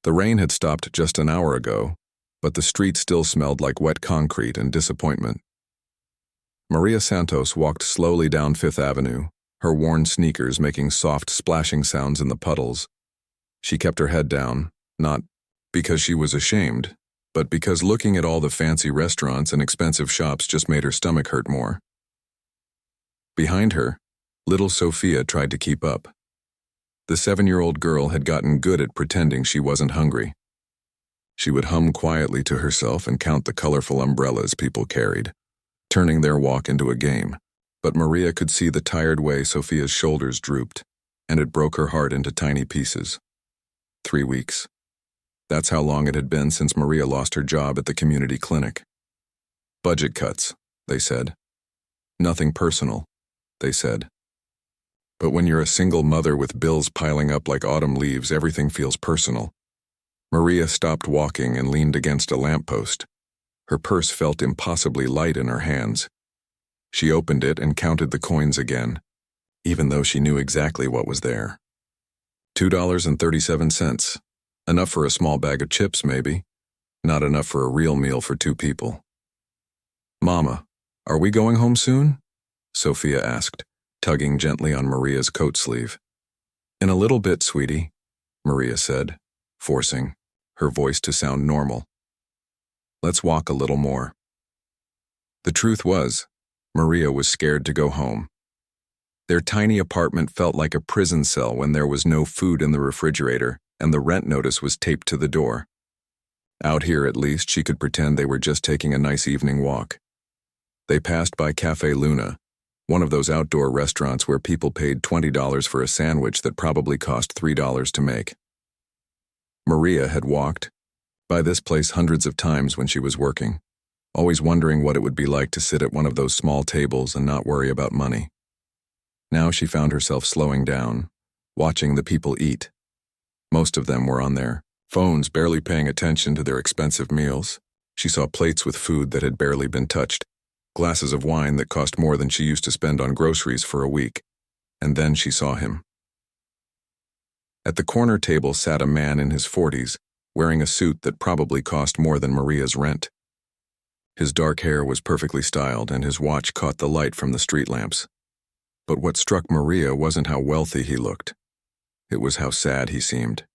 The rain had stopped just an hour ago, but the street still smelled like wet concrete and disappointment. Maria Santos walked slowly down Fifth Avenue, her worn sneakers making soft splashing sounds in the puddles. She kept her head down, not because she was ashamed, but because looking at all the fancy restaurants and expensive shops just made her stomach hurt more. Behind her, little Sophia tried to keep up. The 7-year-old girl had gotten good at pretending she wasn't hungry. She would hum quietly to herself and count the colorful umbrellas people carried, turning their walk into a game. But Maria could see the tired way Sophia's shoulders drooped, and it broke her heart into tiny pieces. 3 weeks. That's how long it had been since Maria lost her job at the community clinic. Budget cuts, they said. Nothing personal, they said. But when you're a single mother with bills piling up like autumn leaves, everything feels personal. Maria stopped walking and leaned against a lamppost. Her purse felt impossibly light in her hands. She opened it and counted the coins again, even though she knew exactly what was there. $2.37. Enough for a small bag of chips, maybe. Not enough for a real meal for 2 people. "Mama, are we going home soon?" Sophia asked, tugging gently on Maria's coat sleeve. "In a little bit, sweetie," Maria said, forcing her voice to sound normal. "Let's walk a little more." The truth was, Maria was scared to go home. Their tiny apartment felt like a prison cell when there was no food in the refrigerator and the rent notice was taped to the door. Out here, at least, she could pretend they were just taking a nice evening walk. They passed by Café Luna, one of those outdoor restaurants where people paid $20 for a sandwich that probably cost $3 to make. Maria had walked by this place hundreds of times when she was working, always wondering what it would be like to sit at one of those small tables and not worry about money. Now she found herself slowing down, watching the people eat. Most of them were on their phones, barely paying attention to their expensive meals. She saw plates with food that had barely been touched, glasses of wine that cost more than she used to spend on groceries for a week. And then she saw him. At the corner table sat a man in his 40s, wearing a suit that probably cost more than Maria's rent. His dark hair was perfectly styled, and his watch caught the light from the street lamps. But what struck Maria wasn't how wealthy he looked. It was how sad he seemed.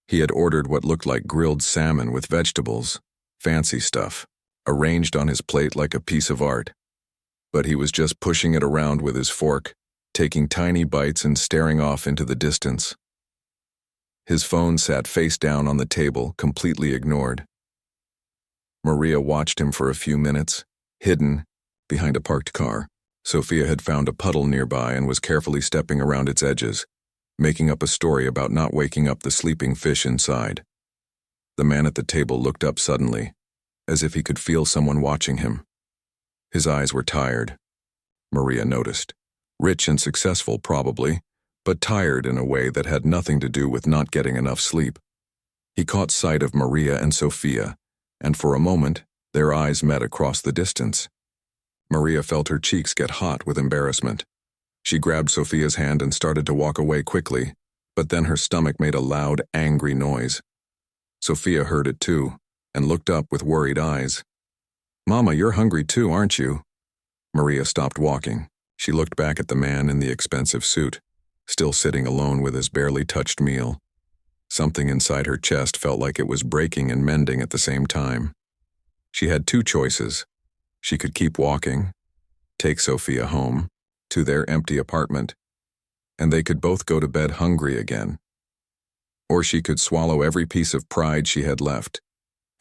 He had ordered what looked like grilled salmon with vegetables, fancy stuff, arranged on his plate like a piece of art. But he was just pushing it around with his fork, taking tiny bites and staring off into the distance. His phone sat face down on the table, completely ignored. Maria watched him for a few minutes, hidden behind a parked car. Sophia had found a puddle nearby and was carefully stepping around its edges, making up a story about not waking up the sleeping fish inside. The man at the table looked up suddenly, as if he could feel someone watching him. His eyes were tired, Maria noticed. Rich and successful, probably, but tired in a way that had nothing to do with not getting enough sleep. He caught sight of Maria and Sophia, and for a moment, their eyes met across the distance. Maria felt her cheeks get hot with embarrassment. She grabbed Sophia's hand and started to walk away quickly, but then her stomach made a loud, angry noise. Sophia heard it too, and looked up with worried eyes. "Mama, you're hungry too, aren't you?" Maria stopped walking. She looked back at the man in the expensive suit, still sitting alone with his barely touched meal. Something inside her chest felt like it was breaking and mending at the same time. She had 2 choices. She could keep walking, take Sophia home, to their empty apartment, and they could both go to bed hungry again. Or she could swallow every piece of pride she had left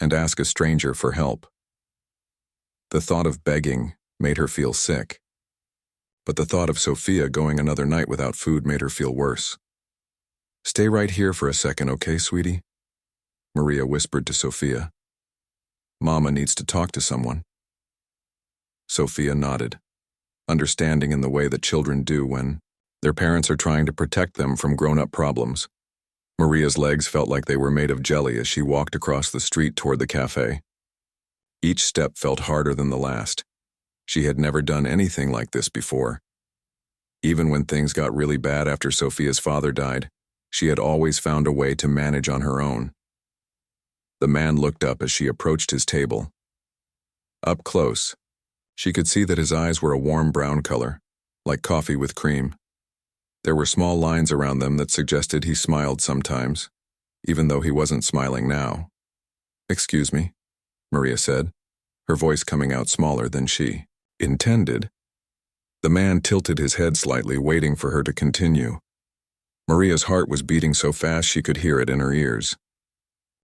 and ask a stranger for help. The thought of begging made her feel sick, but the thought of Sophia going another night without food made her feel worse. "Stay right here for a second, okay, sweetie?" Maria whispered to Sophia. "Mama needs to talk to someone." Sophia nodded, understanding in the way that children do when their parents are trying to protect them from grown-up problems. Maria's legs felt like they were made of jelly as she walked across the street toward the cafe. Each step felt harder than the last. She had never done anything like this before. Even when things got really bad after Sophia's father died, she had always found a way to manage on her own. The man looked up as she approached his table. Up close, she could see that his eyes were a warm brown color, like coffee with cream. There were small lines around them that suggested he smiled sometimes, even though he wasn't smiling now. "Excuse me," Maria said, her voice coming out smaller than she intended. The man tilted his head slightly, waiting for her to continue. Maria's heart was beating so fast she could hear it in her ears.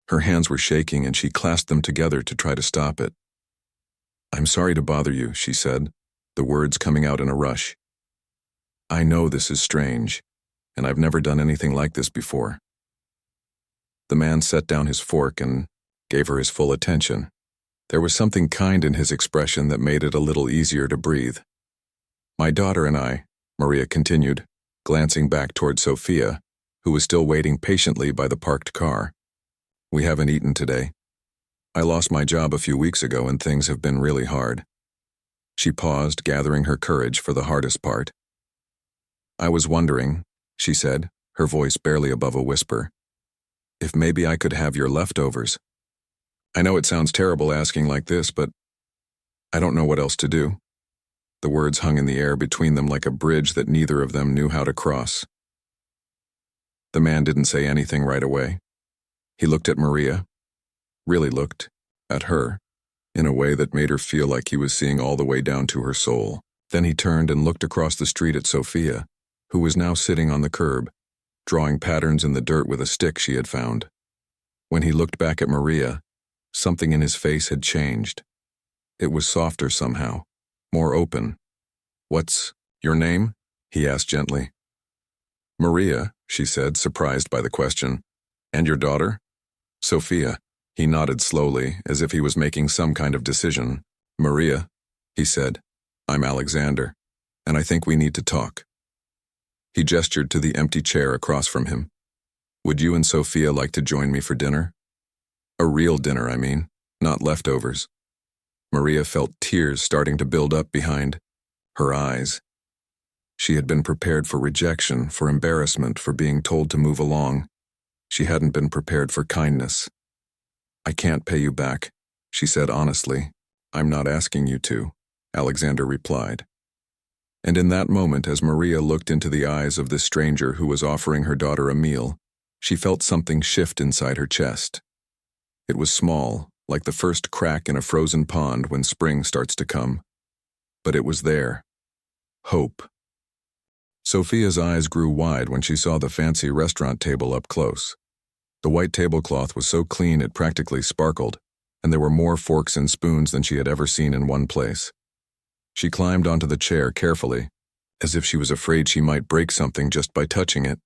Her hands were shaking and she clasped them together to try to stop it. "I'm sorry to bother you," she said, the words coming out in a rush. "I know this is strange, and I've never done anything like this before." The man set down his fork and gave her his full attention. There was something kind in his expression that made it a little easier to breathe. "My daughter and I," Maria continued, glancing back toward Sophia, who was still waiting patiently by the parked car. "We haven't eaten today. I lost my job a few weeks ago and things have been really hard." She paused, gathering her courage for the hardest part. "I was wondering," she said, her voice barely above a whisper, "if maybe I could have your leftovers. I know it sounds terrible asking like this, but I don't know what else to do." The words hung in the air between them like a bridge that neither of them knew how to cross. The man didn't say anything right away. He looked at Maria, really looked at her, in a way that made her feel like he was seeing all the way down to her soul. Then he turned and looked across the street at Sophia, who was now sitting on the curb, drawing patterns in the dirt with a stick she had found. When he looked back at Maria, something in his face had changed. It was softer somehow, more open. "What's your name?" he asked gently. "Maria," she said, surprised by the question. "And your daughter?" "Sophia." He nodded slowly, as if he was making some kind of decision. "Maria," he said, "I'm Alexander, and I think we need to talk." He gestured to the empty chair across from him. "Would you and Sophia like to join me for dinner? A real dinner, I mean, not leftovers." Maria felt tears starting to build up behind her eyes. She had been prepared for rejection, for embarrassment, for being told to move along. She hadn't been prepared for kindness. "I can't pay you back," she said honestly. "I'm not asking you to," Alexander replied. And in that moment, as Maria looked into the eyes of this stranger who was offering her daughter a meal, she felt something shift inside her chest. It was small, like the first crack in a frozen pond when spring starts to come. But it was there. Hope. Sophia's eyes grew wide when she saw the fancy restaurant table up close. The white tablecloth was so clean it practically sparkled, and there were more forks and spoons than she had ever seen in one place. She climbed onto the chair carefully, as if she was afraid she might break something just by touching it.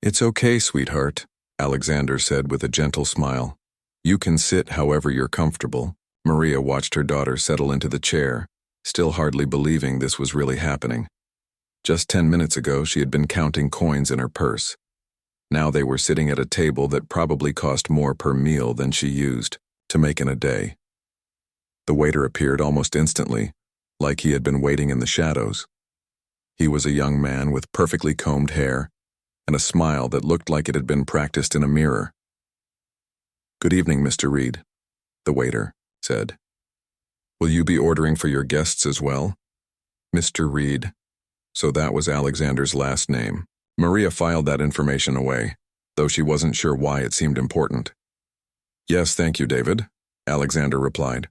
"It's okay, sweetheart," Alexander said with a gentle smile. "You can sit however you're comfortable." Maria watched her daughter settle into the chair, still hardly believing this was really happening. Just 10 minutes ago, she had been counting coins in her purse. Now they were sitting at a table that probably cost more per meal than she used to make in a day. The waiter appeared almost instantly, like he had been waiting in the shadows. He was a young man with perfectly combed hair and a smile that looked like it had been practiced in a mirror. "Good evening, Mr. Reed," the waiter said. "Will you be ordering for your guests as well?" Mr. Reed. So that was Alexander's last name. Maria filed that information away, though she wasn't sure why it seemed important. "Yes, thank you, David," Alexander replied.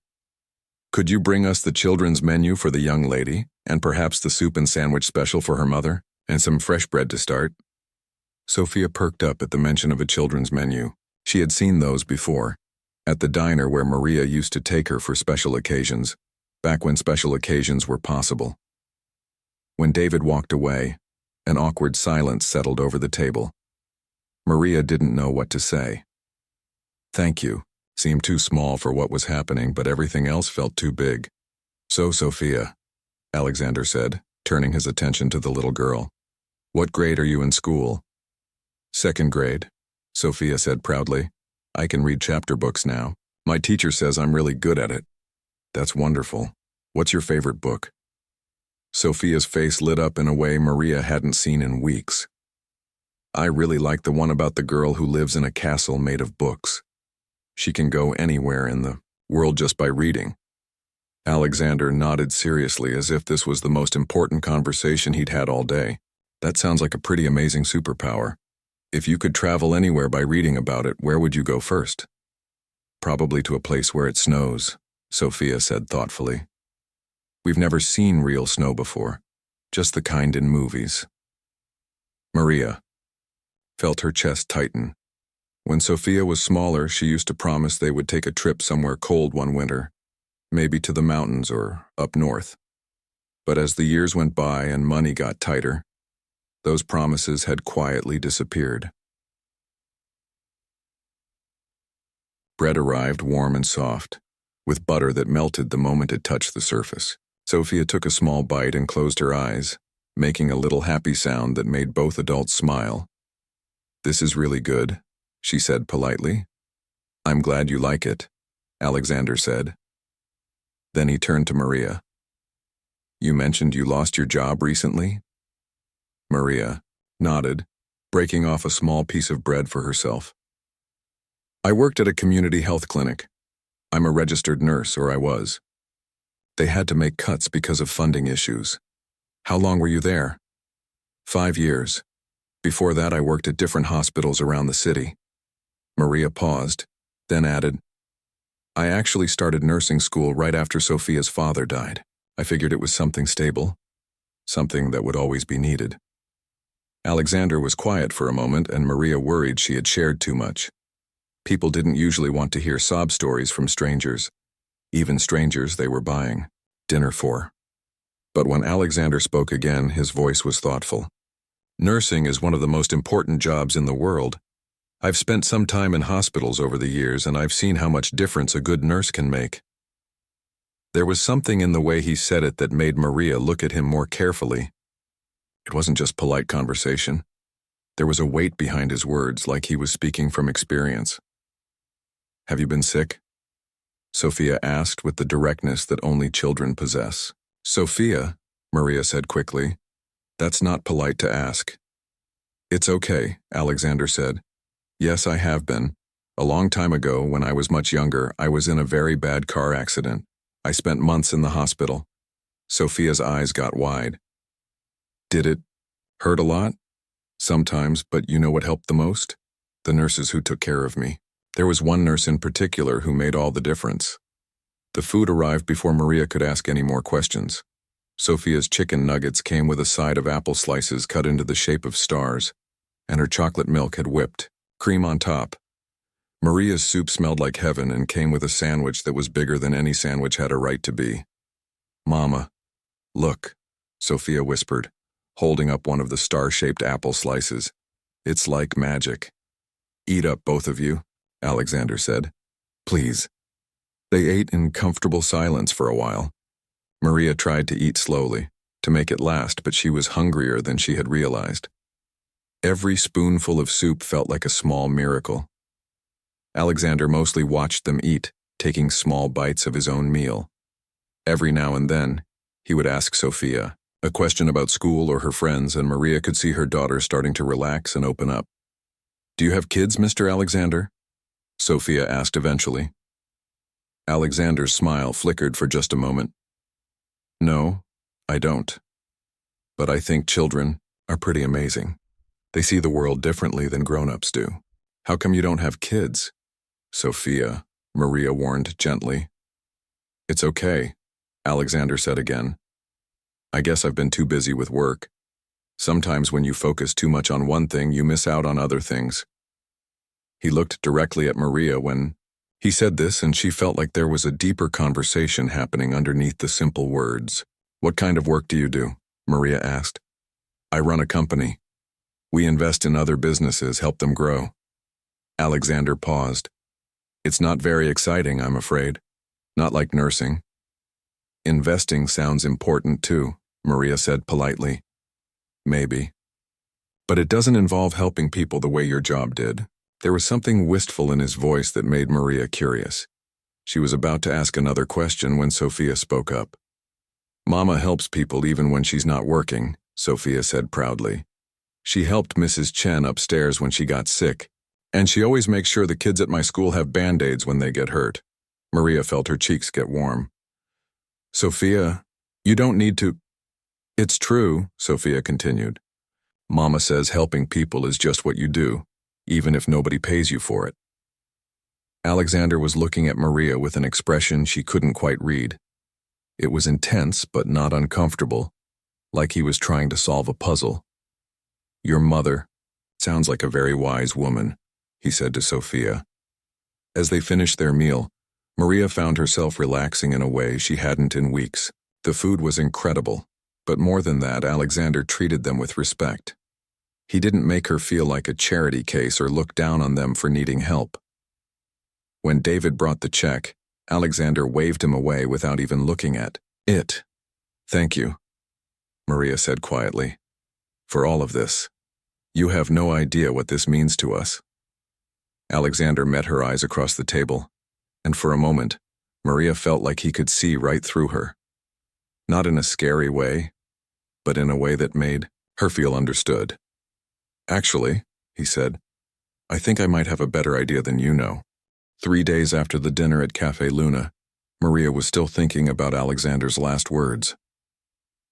"Could you bring us the children's menu for the young lady, and perhaps the soup and sandwich special for her mother, and some fresh bread to start?" Sophia perked up at the mention of a children's menu. She had seen those before, at the diner where Maria used to take her for special occasions, back when special occasions were possible. When David walked away, an awkward silence settled over the table. Maria didn't know what to say. "Thank you" seemed too small for what was happening, but everything else felt too big. "So, Sophia," Alexander said, turning his attention to the little girl. "What grade are you in school?" "Second grade," Sophia said proudly. "I can read chapter books now. My teacher says I'm really good at it." "That's wonderful. What's your favorite book?" Sophia's face lit up in a way Maria hadn't seen in weeks. "I really like the one about the girl who lives in a castle made of books." She can go anywhere in the world just by reading. Alexander nodded seriously as if this was the most important conversation he'd had all day. That sounds like a pretty amazing superpower. If you could travel anywhere by reading about it, where would you go first? Probably to a place where it snows, Sophia said thoughtfully. We've never seen real snow before, just the kind in movies. Maria felt her chest tighten. When Sophia was smaller, she used to promise they would take a trip somewhere cold one winter, maybe to the mountains or up north. But as the years went by and money got tighter, those promises had quietly disappeared. Bread arrived warm and soft, with butter that melted the moment it touched the surface. Sophia took a small bite and closed her eyes, making a little happy sound that made both adults smile. "This is really good," she said politely. "I'm glad you like it," Alexander said. Then he turned to Maria. "You mentioned you lost your job recently?" Maria nodded, breaking off a small piece of bread for herself. "I worked at a community health clinic. I'm a registered nurse, or I was. They had to make cuts because of funding issues." "How long were you there?" 5 years. Before that, I worked at different hospitals around the city." Maria paused, then added, "I actually started nursing school right after Sophia's father died. I figured it was something stable, something that would always be needed." Alexander was quiet for a moment, and Maria worried she had shared too much. People didn't usually want to hear sob stories from strangers, even strangers they were buying dinner for. But when Alexander spoke again, his voice was thoughtful. "Nursing is one of the most important jobs in the world. I've spent some time in hospitals over the years, and I've seen how much difference a good nurse can make." There was something in the way he said it that made Maria look at him more carefully. It wasn't just polite conversation. There was a weight behind his words, like he was speaking from experience. "Have you been sick?" Sophia asked with the directness that only children possess. "Sophia," Maria said quickly, "that's not polite to ask." "It's okay," Alexander said. "Yes, I have been. A long time ago, when I was much younger, I was in a very bad car accident. I spent months in the hospital." Sophia's eyes got wide. "Did it hurt a lot?" "Sometimes, but you know what helped the most? The nurses who took care of me. There was one nurse in particular who made all the difference." The food arrived before Maria could ask any more questions. Sophia's chicken nuggets came with a side of apple slices cut into the shape of stars, and her chocolate milk had whipped cream on top. Maria's soup smelled like heaven and came with a sandwich that was bigger than any sandwich had a right to be. "Mama, look," Sophia whispered, holding up one of the star-shaped apple slices. "It's like magic." "Eat up, both of you," Alexander said. "Please." They ate in comfortable silence for a while. Maria tried to eat slowly, to make it last, but she was hungrier than she had realized. Every spoonful of soup felt like a small miracle. Alexander mostly watched them eat, taking small bites of his own meal. Every now and then, he would ask Sophia a question about school or her friends, and Maria could see her daughter starting to relax and open up. "Do you have kids, Mr. Alexander?" Sophia asked eventually. Alexander's smile flickered for just a moment. "No, I don't. But I think children are pretty amazing. They see the world differently than grown-ups do." "How come you don't have kids?" "Sophia," Maria warned gently. "It's okay," Alexander said again. "I guess I've been too busy with work. Sometimes when you focus too much on one thing, you miss out on other things." He looked directly at Maria when he said this, and she felt like there was a deeper conversation happening underneath the simple words. "What kind of work do you do?" Maria asked. "I run a company. We invest in other businesses, help them grow." Alexander paused. "It's not very exciting, I'm afraid. Not like nursing." "Investing sounds important too," Maria said politely. "Maybe. But it doesn't involve helping people the way your job did." There was something wistful in his voice that made Maria curious. She was about to ask another question when Sophia spoke up. "Mama helps people even when she's not working," Sophia said proudly. "She helped Mrs. Chen upstairs when she got sick, And she always makes sure the kids at my school have Band-Aids when they get hurt. Maria felt her cheeks get warm. Sophia, you don't need to. It's true, Sophia continued. Mama says helping people is just what you do, even if nobody pays you for it. Alexander was looking at Maria with an expression she couldn't quite read. It was intense but not uncomfortable, like he was trying to solve a puzzle. Your mother sounds like a very wise woman, he said to Sophia. As they finished their meal, Maria found herself relaxing in a way she hadn't in weeks. The food was incredible, but more than that, Alexander treated them with respect. He didn't make her feel like a charity case or look down on them for needing help. When David brought the check, Alexander waved him away without even looking at it. Thank you, Maria said quietly, for all of this. You have no idea what this means to us. Alexander met her eyes across the table, and for a moment, Maria felt like he could see right through her. Not in a scary way, but in a way that made her feel understood. Actually, he said, I think I might have a better idea than you know. 3 days after the dinner at Café Luna, Maria was still thinking about Alexander's last words.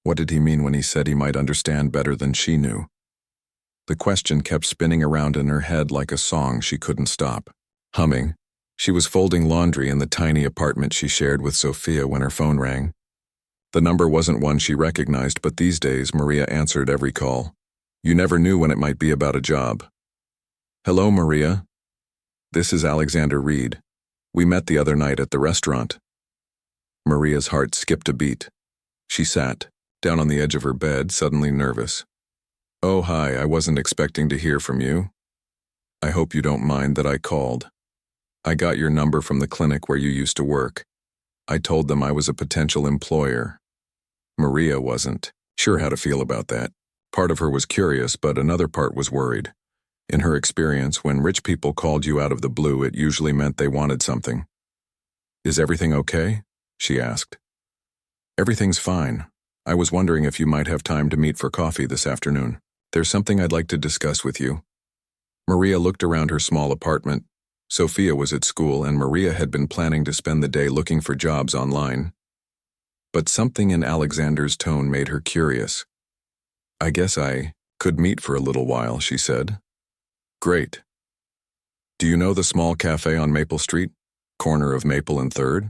What did he mean when he said he might understand better than she knew? The question kept spinning around in her head like a song she couldn't stop. Humming, she was folding laundry in the tiny apartment she shared with Sophia when her phone rang. The number wasn't one she recognized, but these days Maria answered every call. You never knew when it might be about a job. Hello, Maria. This is Alexander Reed. We met the other night at the restaurant. Maria's heart skipped a beat. She sat, down on the edge of her bed, suddenly nervous. Oh, hi, I wasn't expecting to hear from you. I hope you don't mind that I called. I got your number from the clinic where you used to work. I told them I was a potential employer. Maria wasn't sure how to feel about that. Part of her was curious, but another part was worried. In her experience, when rich people called you out of the blue, it usually meant they wanted something. Is everything okay? She asked. Everything's fine. I was wondering if you might have time to meet for coffee this afternoon. There's something I'd like to discuss with you. Maria looked around her small apartment. Sophia was at school, and Maria had been planning to spend the day looking for jobs online. But something in Alexander's tone made her curious. I guess I could meet for a little while, she said. Great. Do you know the small cafe on Maple Street, corner of Maple and 3rd?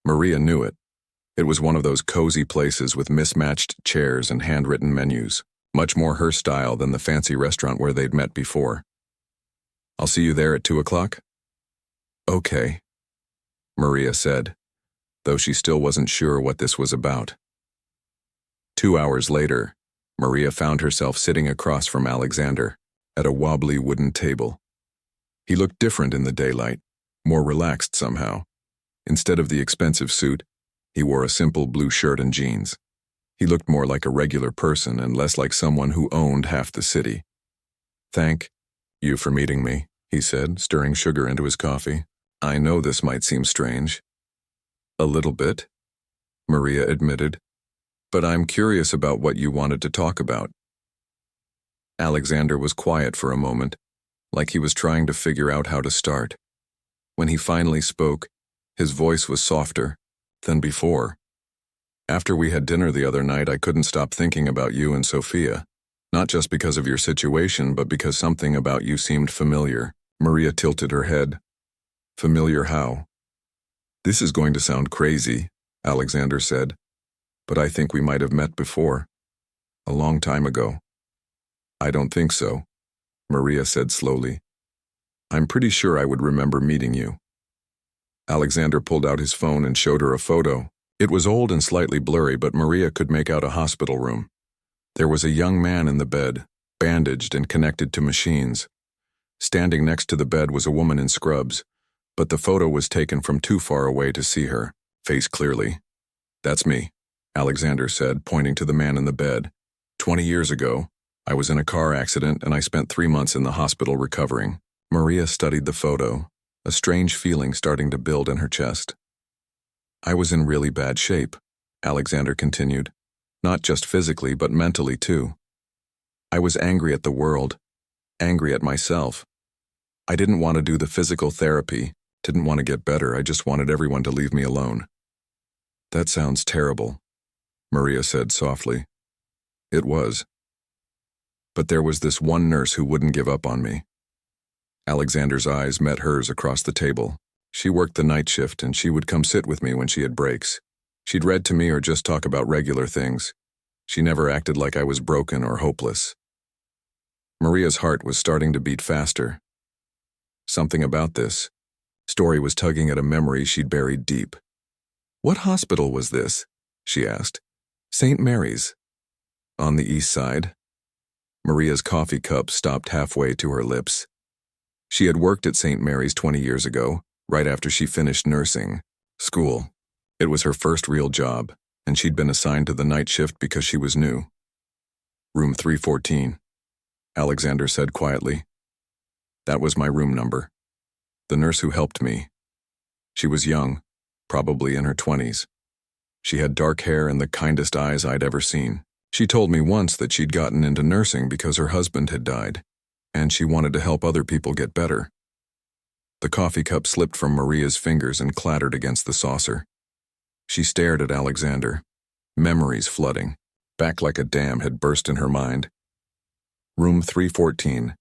Maria knew it. It was one of those cozy places with mismatched chairs and handwritten menus, much more her style than the fancy restaurant where they'd met before. I'll see you there at 2 o'clock? Okay, Maria said, though she still wasn't sure what this was about. 2 hours later, Maria found herself sitting across from Alexander, at a wobbly wooden table. He looked different in the daylight, more relaxed somehow. Instead of the expensive suit, he wore a simple blue shirt and jeans. He looked more like a regular person and less like someone who owned half the city. Thank you for meeting me, he said, stirring sugar into his coffee. I know this might seem strange. A little bit, Maria admitted, but I'm curious about what you wanted to talk about. Alexander was quiet for a moment, like he was trying to figure out how to start. When he finally spoke, his voice was softer than before. After we had dinner the other night, I couldn't stop thinking about you and Sophia, not just because of your situation, but because something about you seemed familiar. Maria tilted her head. Familiar how? This is going to sound crazy, Alexander said, but I think we might have met before. A long time ago. I don't think so, Maria said slowly. I'm pretty sure I would remember meeting you. Alexander pulled out his phone and showed her a photo. It was old and slightly blurry, but Maria could make out a hospital room. There was a young man in the bed, bandaged and connected to machines. Standing next to the bed was a woman in scrubs, but the photo was taken from too far away to see her face clearly. That's me, Alexander said, pointing to the man in the bed. 20 years ago, I was in a car accident and I spent 3 months in the hospital recovering. Maria studied the photo, a strange feeling starting to build in her chest. I was in really bad shape, Alexander continued, not just physically but mentally too. I was angry at the world, angry at myself. I didn't want to do the physical therapy, didn't want to get better, I just wanted everyone to leave me alone. That sounds terrible, Maria said softly. It was. But there was this one nurse who wouldn't give up on me. Alexander's eyes met hers across the table. She worked the night shift and she would come sit with me when she had breaks. She'd read to me or just talk about regular things. She never acted like I was broken or hopeless. Maria's heart was starting to beat faster. Something about this story was tugging at a memory she'd buried deep. What hospital was this? She asked. St. Mary's. On the east side? Maria's coffee cup stopped halfway to her lips. She had worked at St. Mary's 20 years ago, right after she finished nursing school. It was her first real job, and she'd been assigned to the night shift because she was new. Room 314, Alexander said quietly. That was my room number. The nurse who helped me. She was young, probably in her 20s. She had dark hair and the kindest eyes I'd ever seen. She told me once that she'd gotten into nursing because her husband had died, and she wanted to help other people get better. The coffee cup slipped from Maria's fingers and clattered against the saucer. She stared at Alexander, memories flooding. Back like a dam had burst in her mind. Room 314.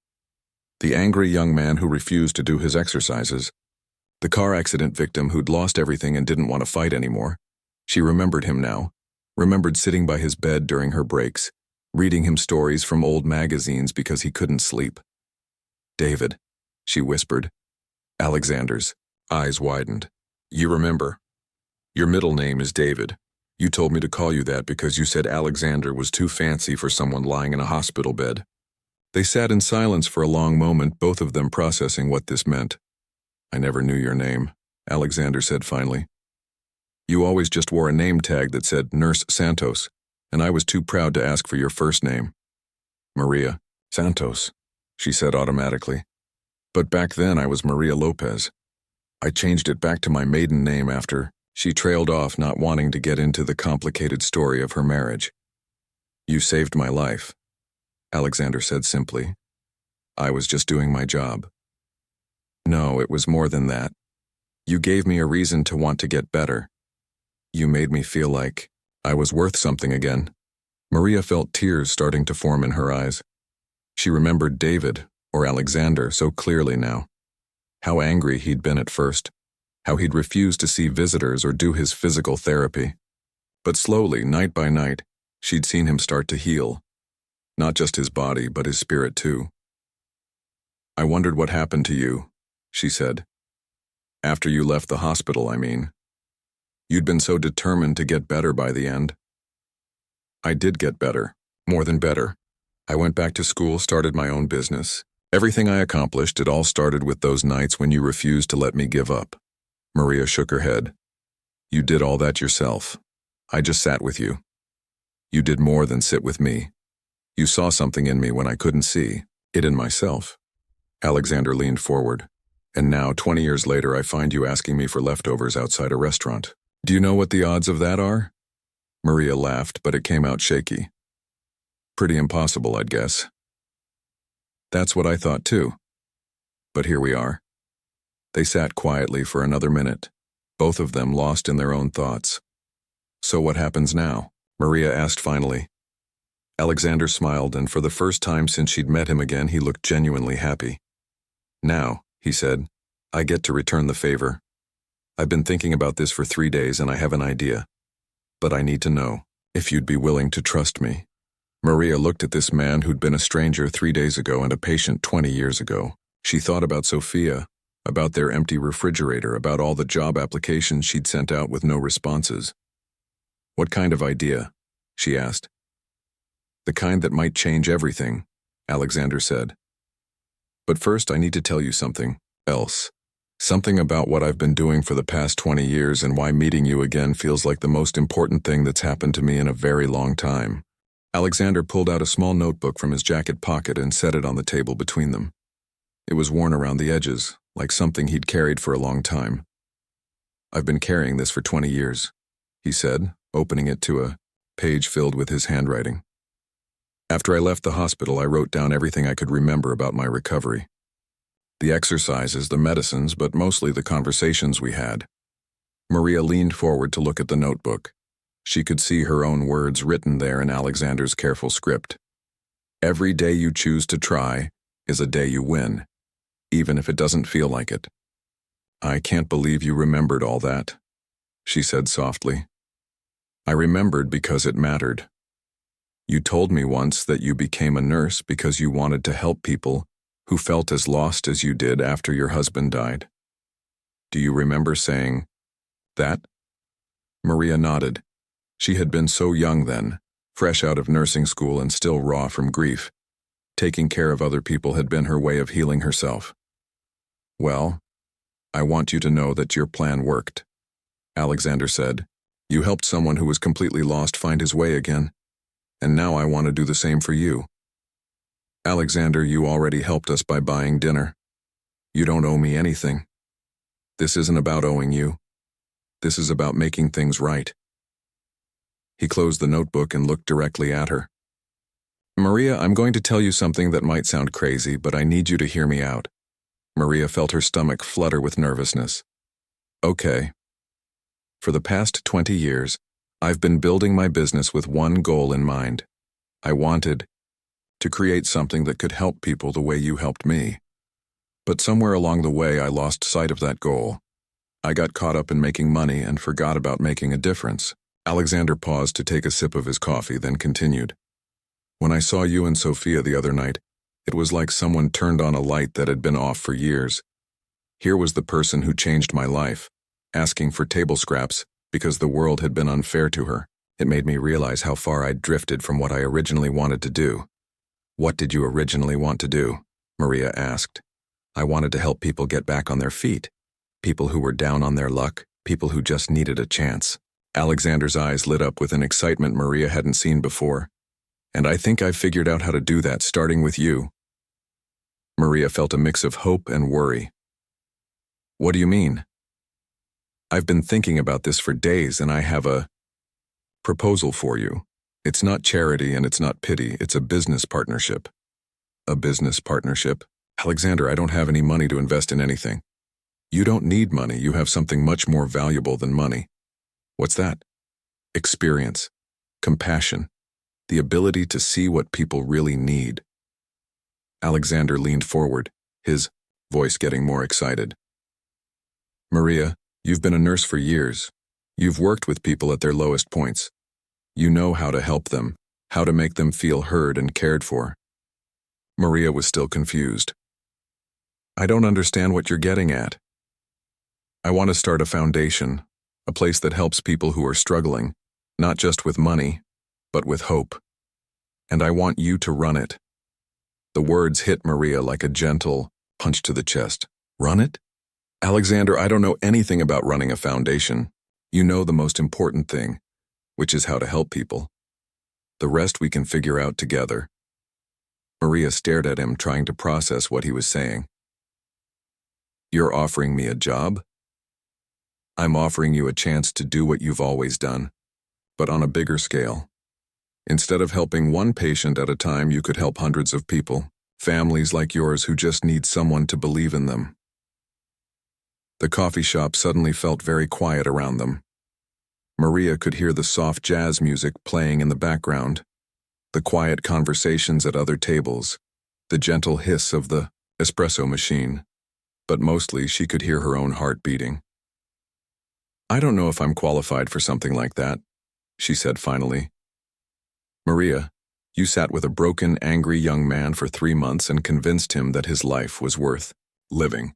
The angry young man who refused to do his exercises. The car accident victim who'd lost everything and didn't want to fight anymore. She remembered him now, remembered sitting by his bed during her breaks, reading him stories from old magazines because he couldn't sleep. David, she whispered. Alexander's eyes widened. You remember. Your middle name is David. You told me to call you that because you said Alexander was too fancy for someone lying in a hospital bed. They sat in silence for a long moment, both of them processing what this meant. I never knew your name, Alexander said finally. You always just wore a name tag that said Nurse Santos, and I was too proud to ask for your first name. Maria Santos, she said automatically. But back then I was Maria Lopez. I changed it back to my maiden name after. She trailed off, not wanting to get into the complicated story of her marriage. You saved my life, Alexander said simply. I was just doing my job. No, it was more than that. You gave me a reason to want to get better. You made me feel like I was worth something again. Maria felt tears starting to form in her eyes. She remembered David, or Alexander, so clearly now. How angry he'd been at first. How he'd refused to see visitors or do his physical therapy. But slowly, night by night, she'd seen him start to heal. Not just his body, but his spirit too. I wondered what happened to you, she said. After you left the hospital, I mean. You'd been so determined to get better by the end. I did get better, more than better. I went back to school, started my own business. Everything I accomplished, it all started with those nights when you refused to let me give up. Maria shook her head. You did all that yourself. I just sat with you. You did more than sit with me. You saw something in me when I couldn't see, it in myself. Alexander leaned forward. And now, 20 years later, I find you asking me for leftovers outside a restaurant. Do you know what the odds of that are? Maria laughed, but it came out shaky. Pretty impossible, I'd guess. That's what I thought too. But here we are. They sat quietly for another minute, both of them lost in their own thoughts. So what happens now? Maria asked finally. Alexander smiled, and for the first time since she'd met him again, he looked genuinely happy. Now, he said, I get to return the favor. I've been thinking about this for 3 days and I have an idea. But I need to know if you'd be willing to trust me. Maria looked at this man who'd been a stranger 3 days ago and a patient 20 years ago. She thought about Sophia, about their empty refrigerator, about all the job applications she'd sent out with no responses. What kind of idea? She asked. The kind that might change everything, Alexander said. But first I need to tell you something else. Something about what I've been doing for the past 20 years and why meeting you again feels like the most important thing that's happened to me in a very long time. Alexander pulled out a small notebook from his jacket pocket and set it on the table between them. It was worn around the edges, like something he'd carried for a long time. I've been carrying this for 20 years, he said, opening it to a page filled with his handwriting. After I left the hospital, I wrote down everything I could remember about my recovery. The exercises, the medicines, but mostly the conversations we had. Maria leaned forward to look at the notebook. She could see her own words written there in Alexander's careful script. Every day you choose to try is a day you win, even if it doesn't feel like it. I can't believe you remembered all that, she said softly. I remembered because it mattered. You told me once that you became a nurse because you wanted to help people who felt as lost as you did after your husband died. Do you remember saying that? Maria nodded. She had been so young then, fresh out of nursing school and still raw from grief. Taking care of other people had been her way of healing herself. Well, I want you to know that your plan worked, Alexander said. You helped someone who was completely lost find his way again, and now I want to do the same for you. Alexander, you already helped us by buying dinner. You don't owe me anything. This isn't about owing you. This is about making things right. He closed the notebook and looked directly at her. Maria, I'm going to tell you something that might sound crazy, but I need you to hear me out. Maria felt her stomach flutter with nervousness. Okay. For the past 20 years, I've been building my business with one goal in mind. I wanted to create something that could help people the way you helped me. But somewhere along the way, I lost sight of that goal. I got caught up in making money and forgot about making a difference. Alexander paused to take a sip of his coffee, then continued. When I saw you and Sophia the other night, it was like someone turned on a light that had been off for years. Here was the person who changed my life, asking for table scraps because the world had been unfair to her. It made me realize how far I'd drifted from what I originally wanted to do. What did you originally want to do? Maria asked. I wanted to help people get back on their feet. People who were down on their luck, people who just needed a chance. Alexander's eyes lit up with an excitement Maria hadn't seen before. And I think I've figured out how to do that, starting with you. Maria felt a mix of hope and worry. What do you mean? I've been thinking about this for days, and I have a proposal for you. It's not charity and it's not pity, it's a business partnership. A business partnership? Alexander, I don't have any money to invest in anything. You don't need money, you have something much more valuable than money. What's that? Experience, compassion, the ability to see what people really need. Alexander leaned forward, his voice getting more excited. Maria, you've been a nurse for years. You've worked with people at their lowest points. You know how to help them, how to make them feel heard and cared for. Maria was still confused. I don't understand what you're getting at. I want to start a foundation, a place that helps people who are struggling, not just with money, but with hope. And I want you to run it. The words hit Maria like a gentle punch to the chest. Run it? Alexander, I don't know anything about running a foundation. You know the most important thing, which is how to help people. The rest we can figure out together. Maria stared at him, trying to process what he was saying. You're offering me a job? I'm offering you a chance to do what you've always done, but on a bigger scale. Instead of helping one patient at a time, you could help hundreds of people, families like yours who just need someone to believe in them. The coffee shop suddenly felt very quiet around them. Maria could hear the soft jazz music playing in the background, the quiet conversations at other tables, the gentle hiss of the espresso machine, but mostly she could hear her own heart beating. I don't know if I'm qualified for something like that, she said finally. Maria, you sat with a broken, angry young man for 3 months and convinced him that his life was worth living.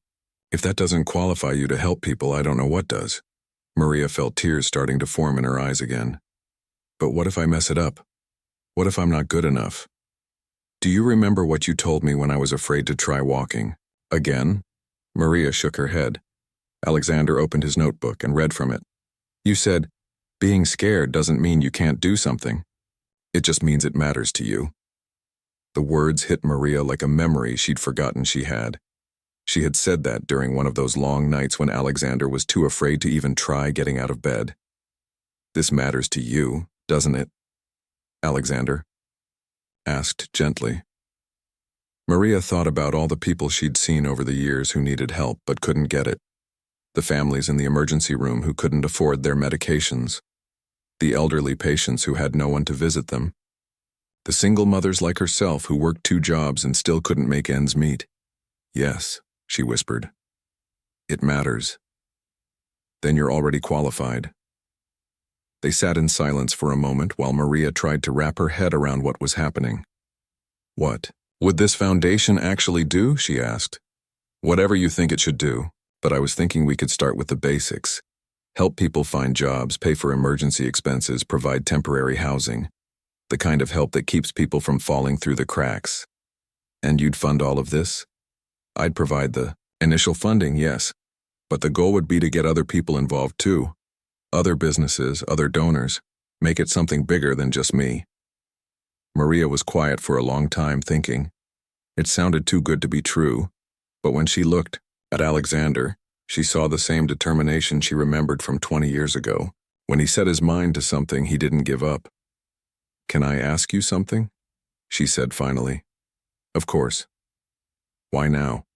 If that doesn't qualify you to help people, I don't know what does. Maria felt tears starting to form in her eyes again. But what if I mess it up? What if I'm not good enough? Do you remember what you told me when I was afraid to try walking? Again? Maria shook her head. Alexander opened his notebook and read from it. You said, being scared doesn't mean you can't do something. It just means it matters to you. The words hit Maria like a memory she'd forgotten she had. She had said that during one of those long nights when Alexander was too afraid to even try getting out of bed. This matters to you, doesn't it? Alexander asked gently. Maria thought about all the people she'd seen over the years who needed help but couldn't get it. The families in the emergency room who couldn't afford their medications. The elderly patients who had no one to visit them. The single mothers like herself who worked 2 jobs and still couldn't make ends meet. Yes, she whispered. It matters. Then you're already qualified. They sat in silence for a moment while Maria tried to wrap her head around what was happening. What would this foundation actually do? She asked. Whatever you think it should do, but I was thinking we could start with the basics. Help people find jobs, pay for emergency expenses, provide temporary housing. The kind of help that keeps people from falling through the cracks. And you'd fund all of this? I'd provide the initial funding, yes, but the goal would be to get other people involved too. Other businesses, other donors. Make it something bigger than just me. Maria was quiet for a long time, thinking. It sounded too good to be true, but when she looked at Alexander, she saw the same determination she remembered from 20 years ago, when he set his mind to something he didn't give up. Can I ask you something? She said finally. Of course. Why now?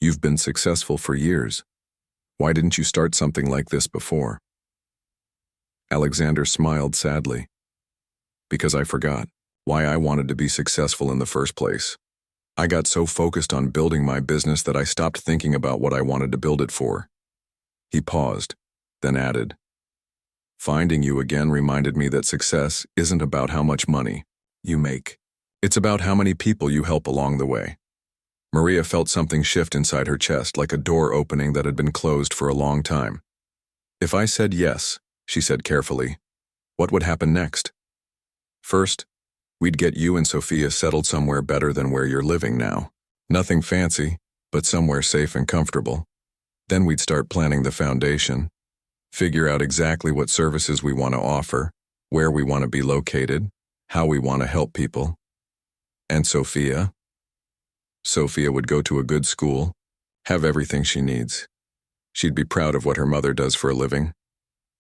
You've been successful for years. Why didn't you start something like this before? Alexander smiled sadly. Because I forgot why I wanted to be successful in the first place. I got so focused on building my business that I stopped thinking about what I wanted to build it for. He paused, then added, Finding you again reminded me that success isn't about how much money you make. It's about how many people you help along the way. Maria felt something shift inside her chest, like a door opening that had been closed for a long time. If I said yes, she said carefully, what would happen next? First, we'd get you and Sophia settled somewhere better than where you're living now. Nothing fancy, but somewhere safe and comfortable. Then we'd start planning the foundation, figure out exactly what services we want to offer, where we want to be located, how we want to help people. And Sophia? Sophia would go to a good school, have everything she needs. She'd be proud of what her mother does for a living.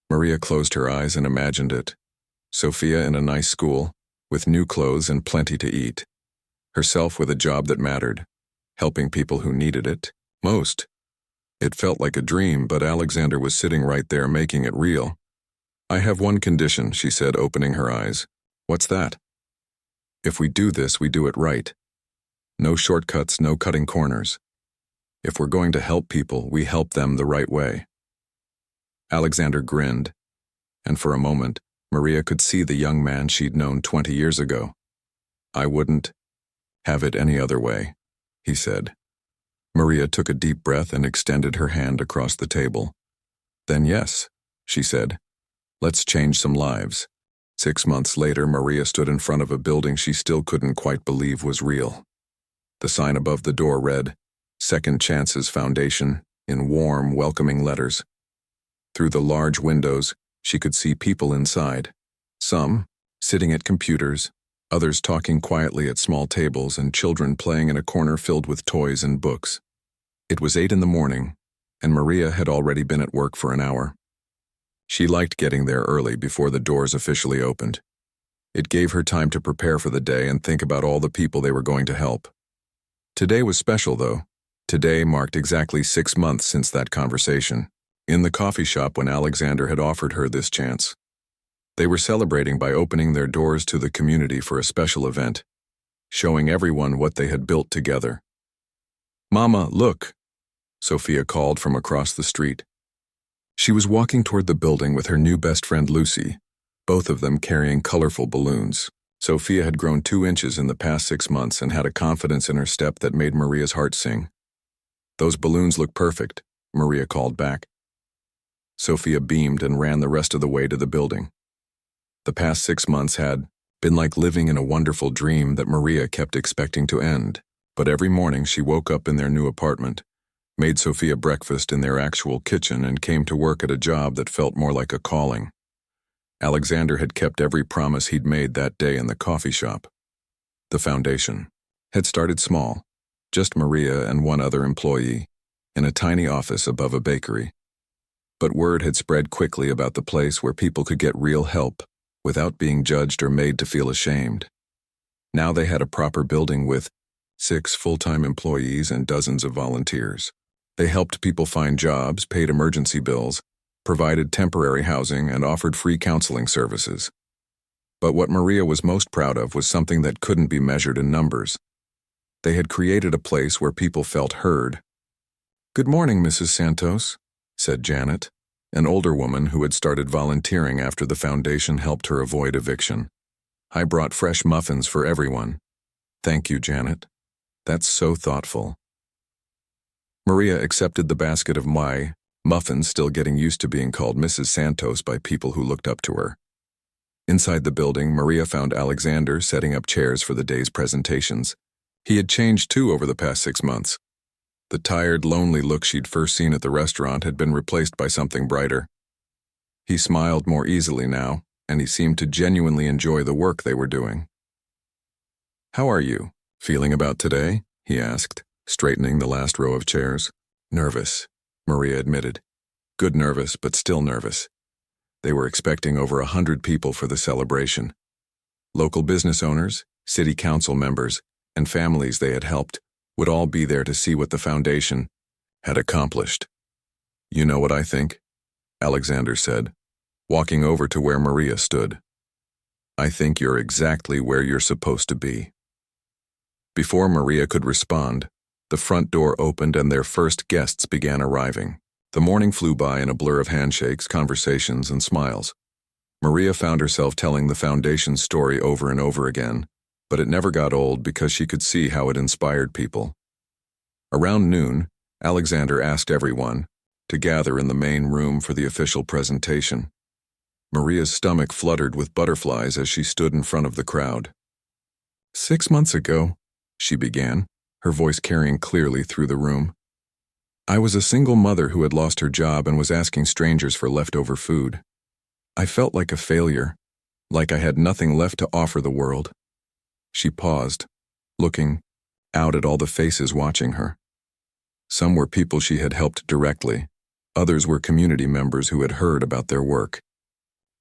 Maria closed her eyes and imagined it. Sophia in a nice school, with new clothes and plenty to eat. Herself with a job that mattered, helping people who needed it most. It felt like a dream, but Alexander was sitting right there making it real. I have one condition, she said, opening her eyes. What's that? If we do this, we do it right. No shortcuts, no cutting corners. If we're going to help people, we help them the right way. Alexander grinned, and for a moment, Maria could see the young man she'd known 20 years ago. I wouldn't have it any other way, he said. Maria took a deep breath and extended her hand across the table. Then yes, she said. Let's change some lives. 6 months later, Maria stood in front of a building she still couldn't quite believe was real. The sign above the door read, Second Chances Foundation, in warm, welcoming letters. Through the large windows, she could see people inside. Some sitting at computers, others talking quietly at small tables, and children playing in a corner filled with toys and books. It was 8 in the morning, and Maria had already been at work for an hour. She liked getting there early before the doors officially opened. It gave her time to prepare for the day and think about all the people they were going to help. Today was special, though. Today marked exactly 6 months since that conversation, in the coffee shop when Alexander had offered her this chance. They were celebrating by opening their doors to the community for a special event, showing everyone what they had built together. Mama, look, Sophia called from across the street. She was walking toward the building with her new best friend Lucy, both of them carrying colorful balloons. Sophia had grown 2 inches in the past 6 months and had a confidence in her step that made Maria's heart sing. Those balloons look perfect, Maria called back. Sophia beamed and ran the rest of the way to the building. The past 6 months had been like living in a wonderful dream that Maria kept expecting to end, but every morning she woke up in their new apartment, made Sophia breakfast in their actual kitchen, and came to work at a job that felt more like a calling. Alexander had kept every promise he'd made that day in the coffee shop. The foundation had started small, just Maria and one other employee, in a tiny office above a bakery. But word had spread quickly about the place where people could get real help without being judged or made to feel ashamed. Now they had a proper building with 6 full-time employees and dozens of volunteers. They helped people find jobs, paid emergency bills, provided temporary housing, and offered free counseling services. But what Maria was most proud of was something that couldn't be measured in numbers. They had created a place where people felt heard. "Good morning, Mrs. Santos," said Janet, an older woman who had started volunteering after the foundation helped her avoid eviction. "I brought fresh muffins for everyone." "Thank you, Janet. That's so thoughtful." Maria accepted the basket of muffins, still getting used to being called Mrs. Santos by people who looked up to her. Inside the building, Maria found Alexander setting up chairs for the day's presentations. He had changed too over the past 6 months. The tired, lonely look she'd first seen at the restaurant had been replaced by something brighter. He smiled more easily now, and he seemed to genuinely enjoy the work they were doing. "How are you feeling about today?" he asked, straightening the last row of chairs. "Nervous," Maria admitted. "Good nervous, but still nervous." They were expecting over 100 people for the celebration. Local business owners, city council members, and families they had helped would all be there to see what the foundation had accomplished. "You know what I think?" Alexander said, walking over to where Maria stood. "I think you're exactly where you're supposed to be." Before Maria could respond, the front door opened and their first guests began arriving. The morning flew by in a blur of handshakes, conversations, and smiles. Maria found herself telling the foundation's story over and over again, but it never got old because she could see how it inspired people. Around noon, Alexander asked everyone to gather in the main room for the official presentation. Maria's stomach fluttered with butterflies as she stood in front of the crowd. 6 months ago, she began, her voice carrying clearly through the room. "I was a single mother who had lost her job and was asking strangers for leftover food. I felt like a failure, like I had nothing left to offer the world." She paused, looking out at all the faces watching her. Some were people she had helped directly, others were community members who had heard about their work.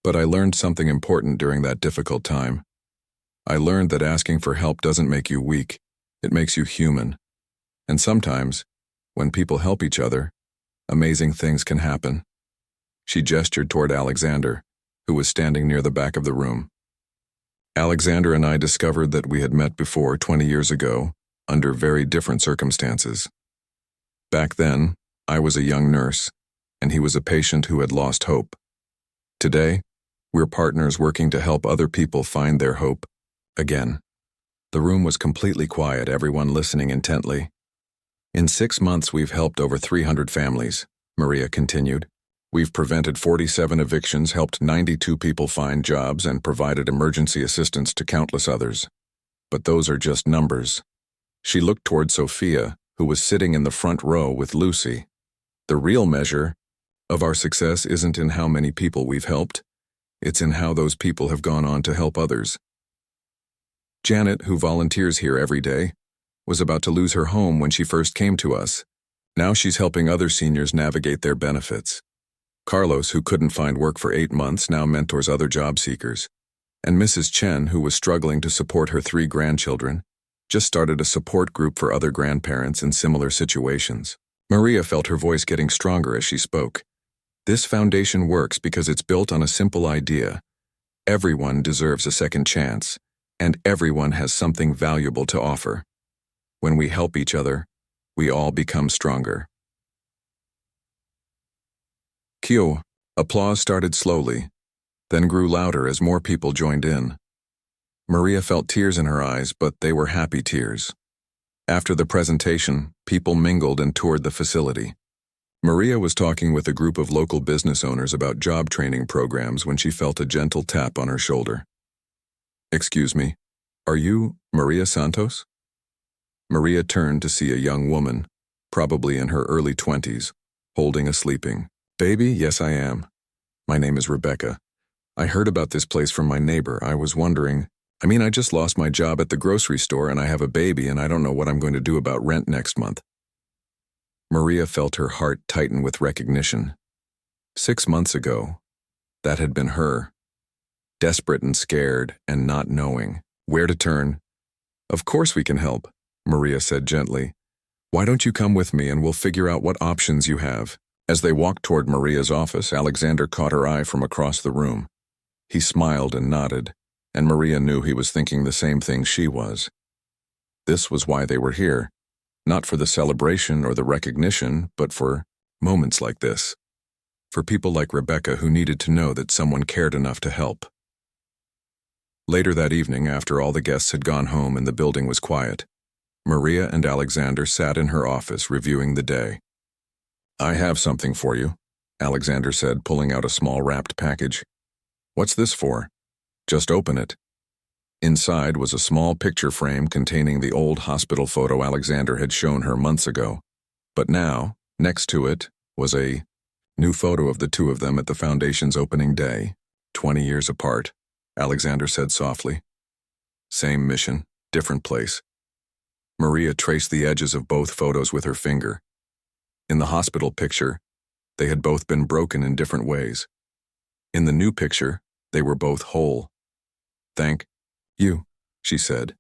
"But I learned something important during that difficult time. I learned that asking for help doesn't make you weak, it makes you human. And sometimes, when people help each other, amazing things can happen." She gestured toward Alexander, who was standing near the back of the room. "Alexander and I discovered that we had met before 20 years ago, under very different circumstances. Back then, I was a young nurse, and he was a patient who had lost hope. Today, we're partners working to help other people find their hope again." The room was completely quiet, everyone listening intently. "In 6 months, we've helped over 300 families," Maria continued. "We've prevented 47 evictions, helped 92 people find jobs, and provided emergency assistance to countless others. But those are just numbers." She looked toward Sophia, who was sitting in the front row with Lucy. "The real measure of our success isn't in how many people we've helped, it's in how those people have gone on to help others." Janet, who volunteers here every day, was about to lose her home when she first came to us. Now she's helping other seniors navigate their benefits. Carlos, who couldn't find work for 8 months, now mentors other job seekers. And Mrs. Chen, who was struggling to support her 3 grandchildren, just started a support group for other grandparents in similar situations. Maria felt her voice getting stronger as she spoke. This foundation works because it's built on a simple idea. Everyone deserves a second chance, and everyone has something valuable to offer. When we help each other, we all become stronger. Kyo. Applause started slowly, then grew louder as more people joined in. Maria felt tears in her eyes, but they were happy tears. After the presentation, people mingled and toured the facility. Maria was talking with a group of local business owners about job training programs when she felt a gentle tap on her shoulder. "Excuse me, are you Maria Santos?" Maria turned to see a young woman, probably in her early 20s, holding a sleeping baby. "Yes, I am. My name is Rebecca. I heard about this place from my neighbor. I was wondering, I just lost my job at the grocery store and I have a baby and I don't know what I'm going to do about rent next month." Maria felt her heart tighten with recognition. 6 months ago, that had been her. Desperate and scared and not knowing where to turn. "Of course we can help," Maria said gently. Why don't you come with me and we'll figure out what options you have? As they walked toward Maria's office, Alexander caught her eye from across the room. He smiled and nodded, and Maria knew he was thinking the same thing she was. This was why they were here, not for the celebration or the recognition, but for moments like this. For people like Rebecca who needed to know that someone cared enough to help. Later that evening, after all the guests had gone home and the building was quiet, Maria and Alexander sat in her office reviewing the day. I have something for you, Alexander said, pulling out a small wrapped package. What's this for? Just open it. Inside was a small picture frame containing the old hospital photo Alexander had shown her months ago. But now, next to it, was a new photo of the two of them at the foundation's opening day, 20 years apart, Alexander said softly. Same mission, different place. Maria traced the edges of both photos with her finger. In the hospital picture, they had both been broken in different ways. In the new picture, they were both whole. Thank you, she said,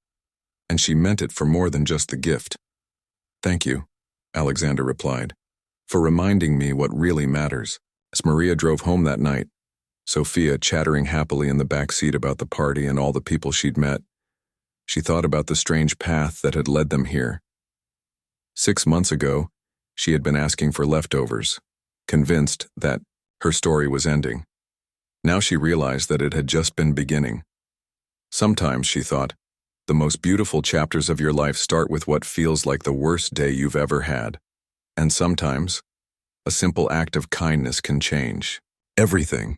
and she meant it for more than just the gift. Thank you, Alexander replied, for reminding me what really matters. As Maria drove home that night, Sophia chattering happily in the back seat about the party and all the people she'd met, she thought about the strange path that had led them here. 6 months ago, she had been asking for leftovers, convinced that her story was ending. Now she realized that it had just been beginning. Sometimes, she thought, the most beautiful chapters of your life start with what feels like the worst day you've ever had. And sometimes, a simple act of kindness can change everything.